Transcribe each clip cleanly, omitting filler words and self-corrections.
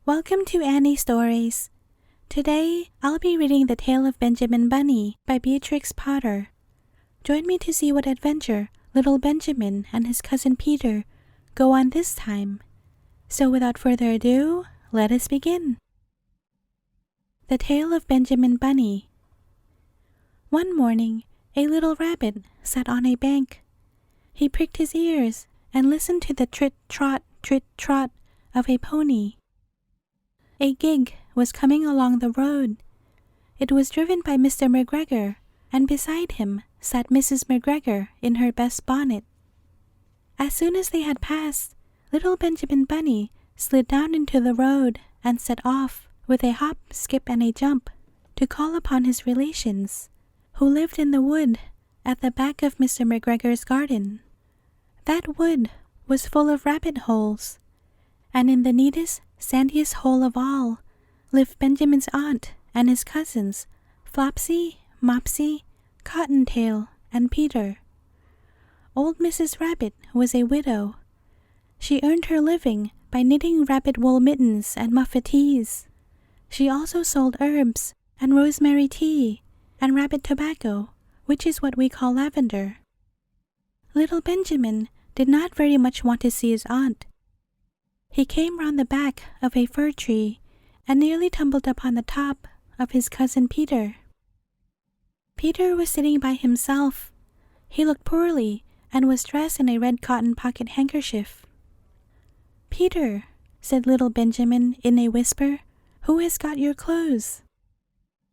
Welcome to Annie Stories. Today, I'll be reading The Tale of Benjamin Bunny by Beatrix Potter. Join me to see what adventure little Benjamin and his cousin Peter go on this time. So without further ado, let us begin. The Tale of Benjamin Bunny. One morning, a little rabbit sat on a bank. He pricked his ears and listened to the trit-trot of a pony. A gig was coming along the road. It was driven by Mr. McGregor, and beside him sat Mrs. McGregor in her best bonnet. As soon as they had passed, little Benjamin Bunny slid down into the road and set off with a hop, skip, and a jump to call upon his relations, who lived in the wood at the back of Mr. McGregor's garden. That wood was full of rabbit holes, and in the neatest, sandiest hole of all lived Benjamin's aunt and his cousins, Flopsy, Mopsy, Cottontail, and Peter. Old Mrs. Rabbit was a widow. She earned her living by knitting rabbit wool mittens and muffetees. She also sold herbs and rosemary tea and rabbit tobacco, which is what we call lavender. Little Benjamin did not very much want to see his aunt. He came round the back of a fir tree and nearly tumbled upon the top of his cousin Peter. Peter was sitting by himself. He looked poorly and was dressed in a red cotton pocket handkerchief. "Peter," said little Benjamin in a whisper, "who has got your clothes?"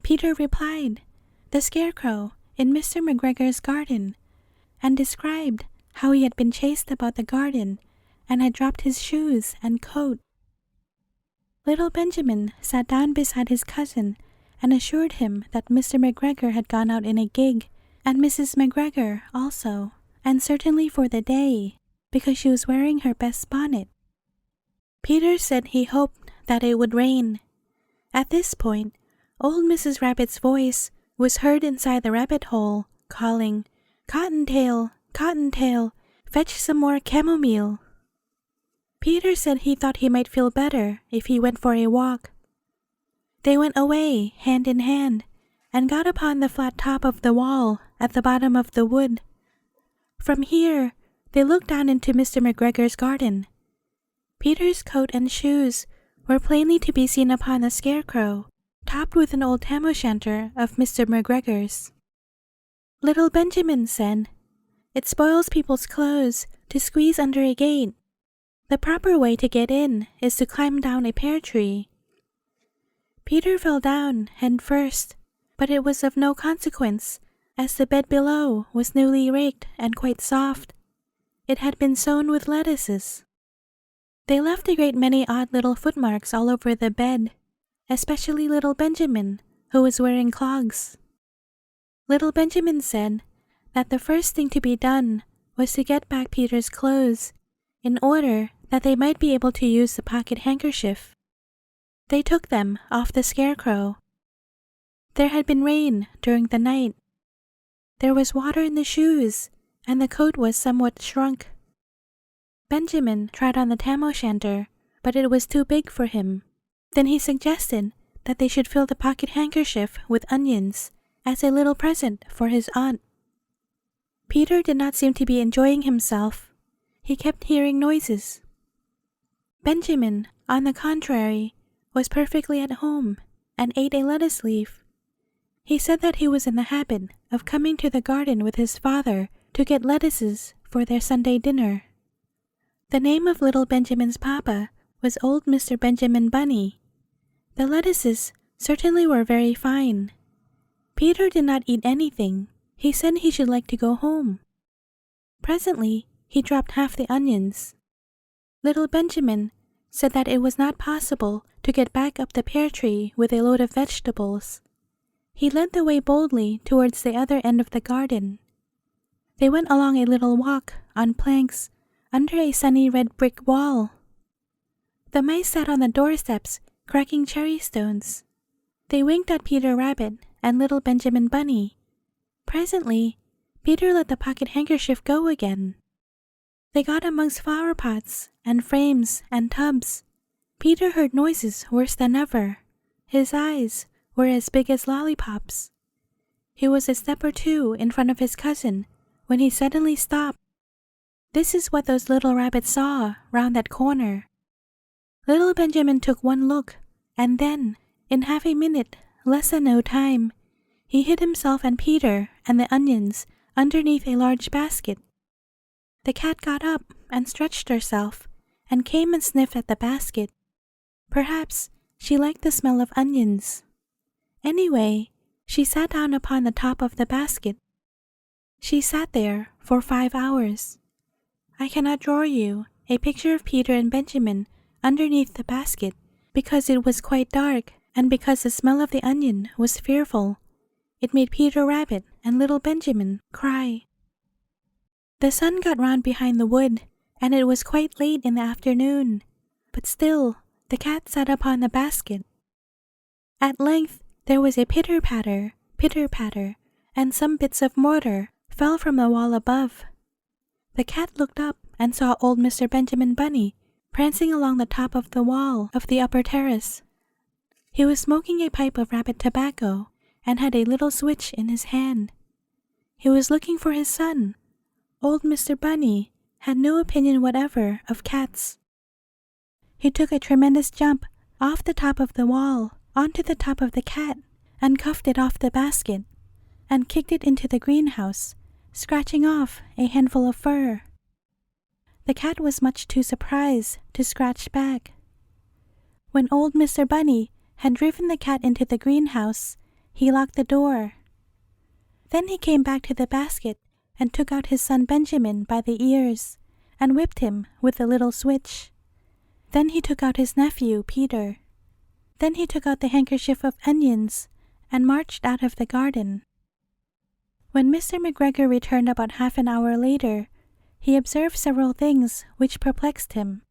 Peter replied, "The scarecrow in Mr. McGregor's garden," and described how he had been chased about the garden and had dropped his shoes and coat. Little Benjamin sat down beside his cousin and assured him that Mr. McGregor had gone out in a gig, and Mrs. McGregor also, and certainly for the day, because she was wearing her best bonnet. Peter said he hoped that it would rain. At this point, old Mrs. Rabbit's voice was heard inside the rabbit hole, calling, "Cottontail, Cottontail, fetch some more chamomile." Peter said he thought he might feel better if he went for a walk. They went away, hand in hand, and got upon the flat top of the wall at the bottom of the wood. From here, they looked down into Mr. McGregor's garden. Peter's coat and shoes were plainly to be seen upon the scarecrow, topped with an old tam-o'-shanter of Mr. McGregor's. Little Benjamin said, "It spoils people's clothes to squeeze under a gate. The proper way to get in is to climb down a pear tree." Peter fell down head first, but it was of no consequence, as the bed below was newly raked and quite soft. It had been sown with lettuces. They left a great many odd little footmarks all over the bed, especially little Benjamin, who was wearing clogs. Little Benjamin said that the first thing to be done was to get back Peter's clothes, in order that they might be able to use the pocket handkerchief. They took them off the scarecrow. There had been rain during the night. There was water in the shoes, and the coat was somewhat shrunk. Benjamin tried on the tam-o'-shanter, but it was too big for him. Then he suggested that they should fill the pocket handkerchief with onions as a little present for his aunt. Peter did not seem to be enjoying himself. He kept hearing noises. Benjamin, on the contrary, was perfectly at home and ate a lettuce leaf. He said that he was in the habit of coming to the garden with his father to get lettuces for their Sunday dinner. The name of little Benjamin's papa was old Mr. Benjamin Bunny. The lettuces certainly were very fine. Peter did not eat anything. He said he should like to go home. Presently, he dropped half the onions. Little Benjamin said that it was not possible to get back up the pear tree with a load of vegetables. He led the way boldly towards the other end of the garden. They went along a little walk on planks under a sunny red brick wall. The mice sat on the doorsteps cracking cherry stones. They winked at Peter Rabbit and little Benjamin Bunny. Presently, Peter let the pocket handkerchief go again. They got amongst flower pots and frames and tubs. Peter heard noises worse than ever. His eyes were as big as lollipops. He was a step or two in front of his cousin when he suddenly stopped. This is what those little rabbits saw round that corner. Little Benjamin took one look, and then, in half a minute, less than no time, he hid himself and Peter and the onions underneath a large basket. The cat got up and stretched herself and came and sniffed at the basket. Perhaps she liked the smell of onions. Anyway, she sat down upon the top of the basket. She sat there for 5 hours. I cannot draw you a picture of Peter and Benjamin underneath the basket because it was quite dark and because the smell of the onion was fearful. It made Peter Rabbit and little Benjamin cry. The sun got round behind the wood, and it was quite late in the afternoon, but still the cat sat upon the basket. At length there was a pitter-patter, and some bits of mortar fell from the wall above. The cat looked up and saw old Mr. Benjamin Bunny prancing along the top of the wall of the upper terrace. He was smoking a pipe of rabbit tobacco and had a little switch in his hand. He was looking for his son. Old Mr. Bunny had no opinion whatever of cats. He took a tremendous jump off the top of the wall onto the top of the cat and cuffed it off the basket and kicked it into the greenhouse, scratching off a handful of fur. The cat was much too surprised to scratch back. When old Mr. Bunny had driven the cat into the greenhouse, he locked the door. Then he came back to the basket and took out his son Benjamin by the ears and whipped him with the little switch. Then he took out his nephew, Peter. Then he took out the handkerchief of onions and marched out of the garden. When Mr. McGregor returned about half an hour later, he observed several things which perplexed him.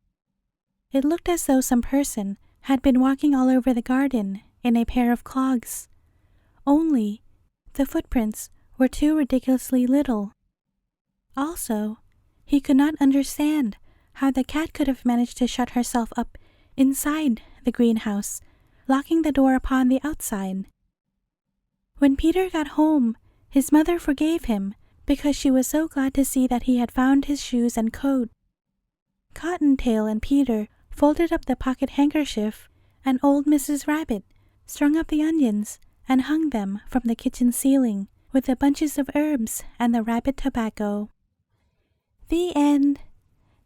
It looked as though some person had been walking all over the garden in a pair of clogs. Only, the footprints were too ridiculously little. Also, he could not understand how the cat could have managed to shut herself up inside the greenhouse, locking the door upon the outside. When Peter got home, his mother forgave him because she was so glad to see that he had found his shoes and coat. Cottontail and Peter folded up the pocket handkerchief, and old Mrs. Rabbit strung up the onions and hung them from the kitchen ceiling with the bunches of herbs and the rabbit tobacco. The end.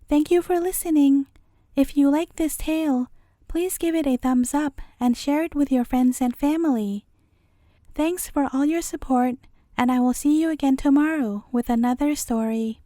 Thank you for listening. If you like this tale, please give it a thumbs up and share it with your friends and family. Thanks for all your support, and I will see you again tomorrow with another story.